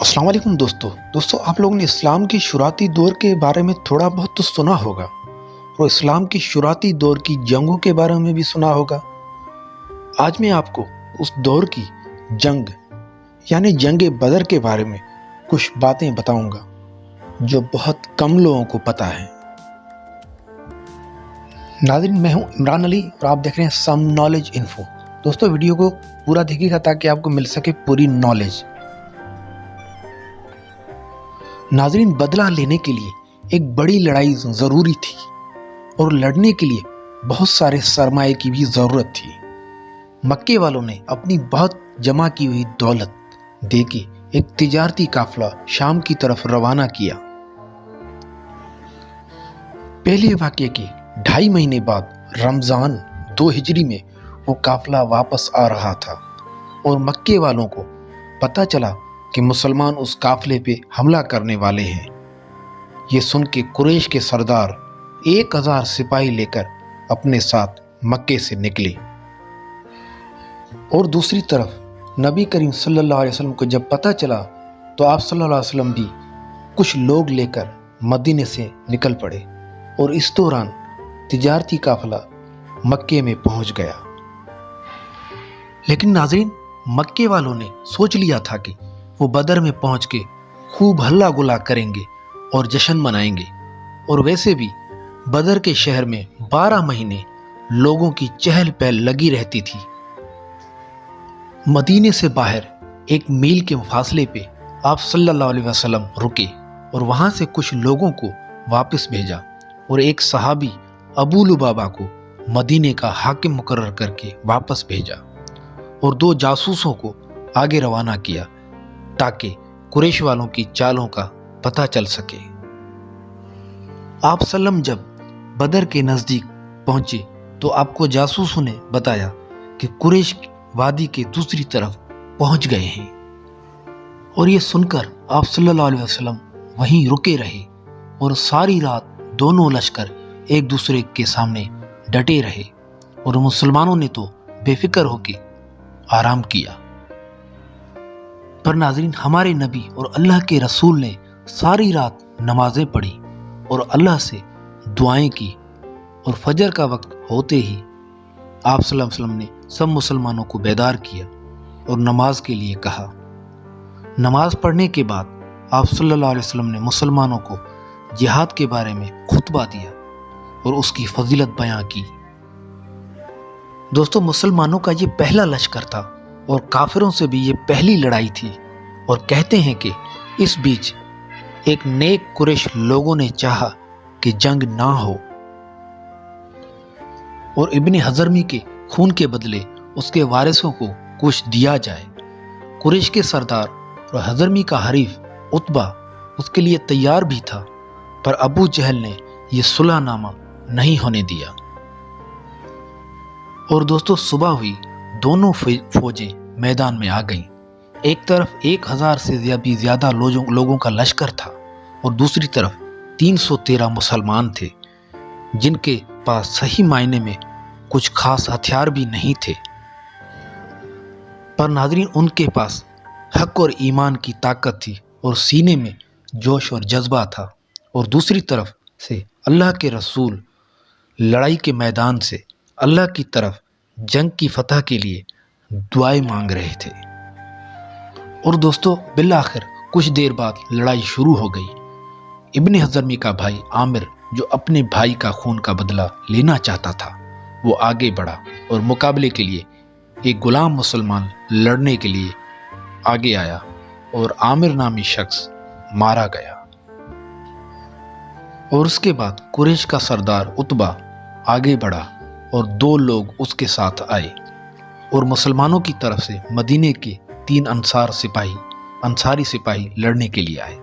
السلام علیکم دوستو آپ لوگوں نے اسلام کی شروعاتی دور کے بارے میں تھوڑا بہت تو سنا ہوگا اور اسلام کی شروعاتی دور کی جنگوں کے بارے میں بھی سنا ہوگا۔ آج میں آپ کو اس دور کی جنگ یعنی جنگ بدر کے بارے میں کچھ باتیں بتاؤں گا جو بہت کم لوگوں کو پتہ ہے۔ ناظرین، میں ہوں عمران علی اور آپ دیکھ رہے ہیں سم نالج انفو۔ دوستو ویڈیو کو پورا دیکھیے گا تاکہ آپ کو مل سکے پوری نالج۔ ناظرین، بدلہ لینے کے لیے ایک بڑی لڑائی ضروری تھی اور لڑنے کے لیے بہت سارے سرمایے کی بھی ضرورت تھی۔ مکے والوں نے اپنی بہت جمع کی ہوئی دولت دے کے ایک تجارتی قافلہ شام کی طرف روانہ کیا۔ پہلے واقعے کے 2.5 مہینے بعد رمضان 2 ہجری میں وہ قافلہ واپس آ رہا تھا اور مکے والوں کو پتہ چلا کہ مسلمان اس قافلے پہ حملہ کرنے والے ہیں۔ یہ سن کے قریش کے سردار 1000 سپاہی لے کر اپنے ساتھ مکے سے نکلے اور دوسری طرف نبی کریم صلی اللہ علیہ وسلم کو جب پتہ چلا تو آپ صلی اللہ علیہ وسلم بھی کچھ لوگ لے کر مدینے سے نکل پڑے اور اس دوران تجارتی قافلہ مکے میں پہنچ گیا۔ لیکن ناظرین، مکے والوں نے سوچ لیا تھا کہ وہ بدر میں پہنچ کے خوب ہلا گلا کریں گے اور جشن منائیں گے، اور ویسے بھی بدر کے شہر میں 12 مہینے لوگوں کی چہل پہل لگی رہتی تھی۔ مدینے سے باہر 1 میل کے فاصلے پہ آپ صلی اللہ علیہ وسلم رکے اور وہاں سے کچھ لوگوں کو واپس بھیجا اور ایک صحابی ابو لبابہ کو مدینے کا حاکم مقرر کر کے واپس بھیجا اور 2 جاسوسوں کو آگے روانہ کیا تاکہ قریش والوں کی چالوں کا پتہ چل سکے۔ آپ سلم جب بدر کے نزدیک پہنچے تو آپ کو جاسوسوں نے بتایا کہ قریش وادی کے دوسری طرف پہنچ گئے ہیں، اور یہ سن کر آپ صلی اللہ علیہ وسلم وہیں رکے رہے اور ساری رات دونوں لشکر ایک دوسرے کے سامنے ڈٹے رہے اور مسلمانوں نے تو بے فکر ہو کے آرام کیا۔ پر ناظرین، ہمارے نبی اور اللہ کے رسول نے ساری رات نمازیں پڑھی اور اللہ سے دعائیں کی، اور فجر کا وقت ہوتے ہی آپ صلی اللہ علیہ وسلم نے سب مسلمانوں کو بیدار کیا اور نماز کے لیے کہا۔ نماز پڑھنے کے بعد آپ صلی اللہ علیہ وسلم نے مسلمانوں کو جہاد کے بارے میں خطبہ دیا اور اس کی فضیلت بیان کی۔ دوستو، مسلمانوں کا یہ پہلا لشکر تھا اور کافروں سے بھی یہ پہلی لڑائی تھی، اور کہتے ہیں کہ اس بیچ ایک نیک قریش لوگوں نے چاہا کہ جنگ نہ ہو اور ابن حضرمی کے خون کے بدلے اس کے وارثوں کو کچھ دیا جائے۔ قریش کے سردار اور حضرمی کا حریف عتبہ اس کے لیے تیار بھی تھا، پر ابو جہل نے یہ صلح نامہ نہیں ہونے دیا۔ اور دوستو، صبح ہوئی، دونوں فوجیں میدان میں آ گئیں۔ ایک طرف 1000 سے بھی زیادہ لوگوں کا لشکر تھا اور دوسری طرف 313 مسلمان تھے جن کے پاس صحیح معنی میں کچھ خاص ہتھیار بھی نہیں تھے، پر ناظرین ان کے پاس حق اور ایمان کی طاقت تھی اور سینے میں جوش اور جذبہ تھا، اور دوسری طرف سے اللہ کے رسول لڑائی کے میدان سے اللہ کی طرف جنگ کی فتح کے لیے دعائیں مانگ رہے تھے۔ اور دوستو، بالآخر کچھ دیر بعد لڑائی شروع ہو گئی۔ ابن حضرمی کا بھائی عامر، جو اپنے بھائی کا خون کا بدلہ لینا چاہتا تھا، وہ آگے بڑھا اور مقابلے کے لیے ایک غلام مسلمان لڑنے کے لیے آگے آیا اور عامر نامی شخص مارا گیا۔ اور اس کے بعد قریش کا سردار عتبہ آگے بڑھا اور 2 لوگ اس کے ساتھ آئے اور مسلمانوں کی طرف سے مدینے کے 3 انصاری سپاہی لڑنے کے لیے آئے،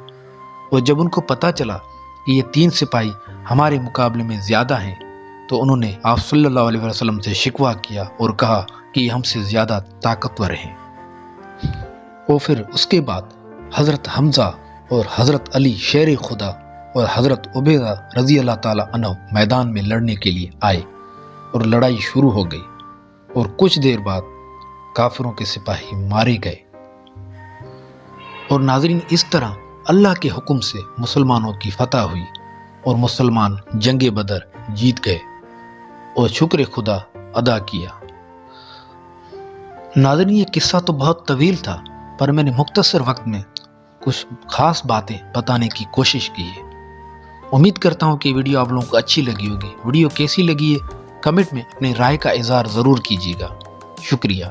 اور جب ان کو پتہ چلا کہ یہ 3 سپاہی ہمارے مقابلے میں زیادہ ہیں تو انہوں نے آپ صلی اللہ علیہ وسلم سے شکوہ کیا اور کہا کہ یہ ہم سے زیادہ طاقتور ہیں۔ اور پھر اس کے بعد حضرت حمزہ اور حضرت علی شیر خدا اور حضرت عبیدہ رضی اللہ تعالیٰ عنہ میدان میں لڑنے کے لیے آئے اور لڑائی شروع ہو گئی، اور کچھ دیر بعد کافروں کے سپاہی مارے گئے۔ اور ناظرین اس طرح اللہ کے حکم سے مسلمانوں کی فتح ہوئی اور مسلمان جنگ بدر جیت گئے اور شکر خدا ادا کیا۔ ناظرین یہ قصہ تو بہت طویل تھا، پر میں نے مختصر وقت میں کچھ خاص باتیں بتانے کی کوشش کی ہے۔ امید کرتا ہوں کہ ویڈیو آپ لوگوں کو اچھی لگی ہوگی۔ ویڈیو کیسی لگی ہے کمنٹ میں اپنی رائے کا اظہار ضرور کیجیے گا۔ شکریہ۔